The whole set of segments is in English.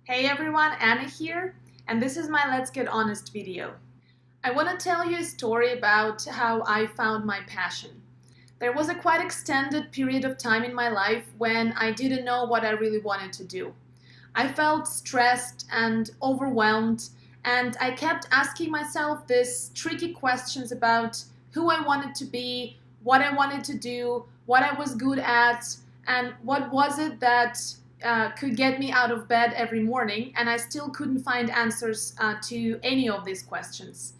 Hey everyone, Anna here, and this is my Let's Get Honest video. I want to tell you a story about how I found my passion. There was a quite extended period of time in my life when I didn't know what I really wanted to do. I felt stressed and overwhelmed, and I kept asking myself these tricky questions about who I wanted to be, what I wanted to do, what I was good at, and what was it that could get me out of bed every morning, and I still couldn't find answers to any of these questions.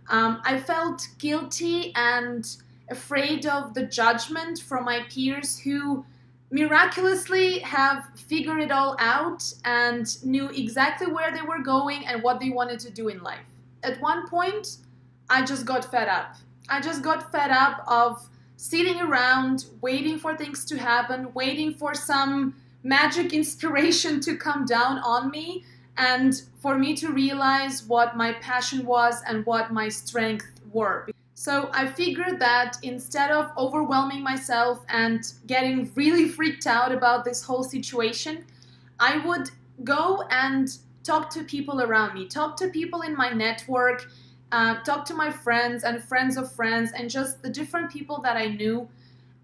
I felt guilty and afraid of the judgment from my peers who miraculously have figured it all out and knew exactly where they were going and what they wanted to do in life. At one point, I just got fed up. I just got fed up of sitting around, waiting for things to happen, waiting for some magic inspiration to come down on me and for me to realize what my passion was and what my strengths were. So I figured that instead of overwhelming myself and getting really freaked out about this whole situation, I would go and talk to people around me, talk to people in my network, talk to my friends and friends of friends and just the different people that I knew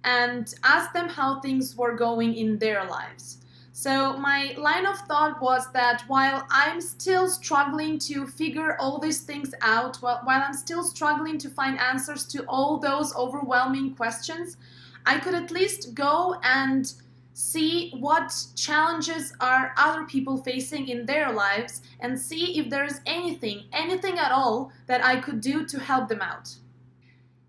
and ask them how things were going in their lives. So my line of thought was that while I'm still struggling to figure all these things out, while I'm still struggling to find answers to all those overwhelming questions, I could at least go and see what challenges are other people facing in their lives and see if there's anything at all that I could do to help them out.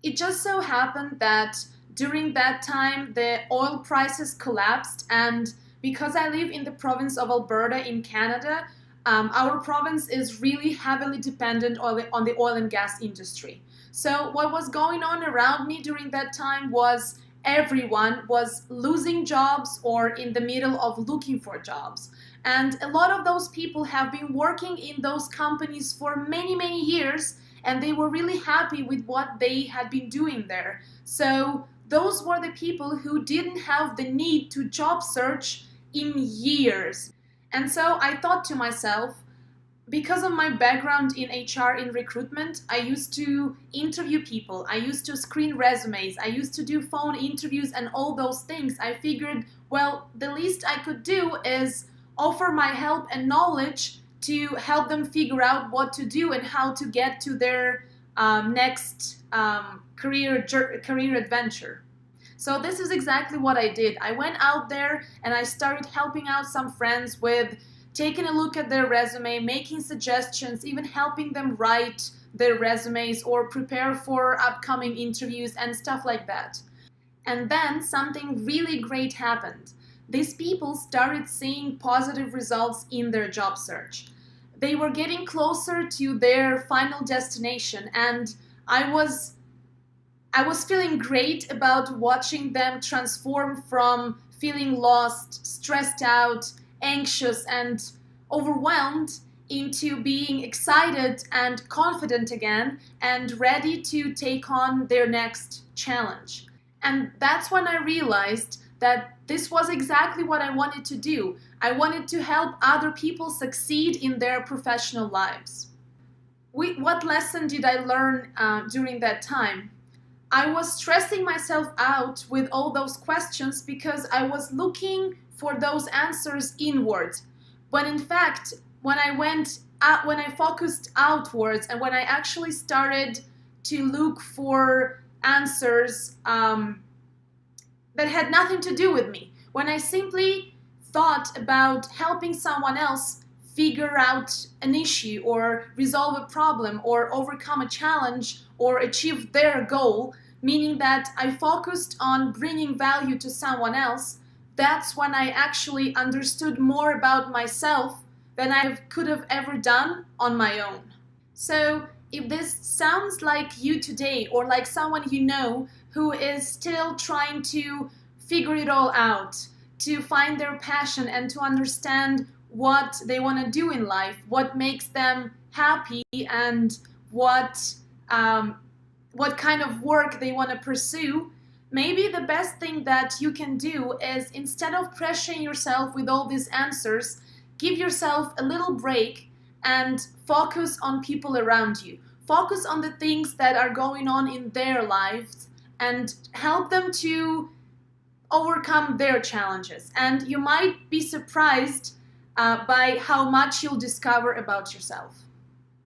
It just so happened that during that time the oil prices collapsed, and because I live in the province of Alberta in Canada, our province is really heavily dependent on the oil and gas industry. So what was going on around me during that time was everyone was losing jobs or in the middle of looking for jobs. And a lot of those people have been working in those companies for many, many years, and they were really happy with what they had been doing there. So those were the people who didn't have the need to job search in years. And so I thought to myself, because of my background in HR, in recruitment, I used to interview people, I used to screen resumes, I used to do phone interviews and all those things. I figured, well, the least I could do is offer my help and knowledge to help them figure out what to do and how to get to their next career adventure. So this is exactly what I did. I went out there and I started helping out some friends with taking a look at their resume, making suggestions, even helping them write their resumes or prepare for upcoming interviews and stuff like that. And then something really great happened. These people started seeing positive results in their job search. They were getting closer to their final destination, and I was feeling great about watching them transform from feeling lost, stressed out, anxious, and overwhelmed into being excited and confident again and ready to take on their next challenge. And that's when I realized that this was exactly what I wanted to do. I wanted to help other people succeed in their professional lives. What lesson did I learn during that time? I was stressing myself out with all those questions because I was looking for those answers inwards. When in fact, when I focused outwards and when I actually started to look for answers that had nothing to do with me, when I simply thought about helping someone else figure out an issue or resolve a problem or overcome a challenge or achieve their goal, meaning that I focused on bringing value to someone else, that's when I actually understood more about myself than I could have ever done on my own. So if this sounds like you today or like someone you know who is still trying to figure it all out, to find their passion and to understand what they want to do in life, what makes them happy, and what kind of work they want to pursue, maybe the best thing that you can do is, instead of pressuring yourself with all these answers, give yourself a little break and focus on people around you. Focus on the things that are going on in their lives and help them to overcome their challenges. And you might be surprised by how much you'll discover about yourself.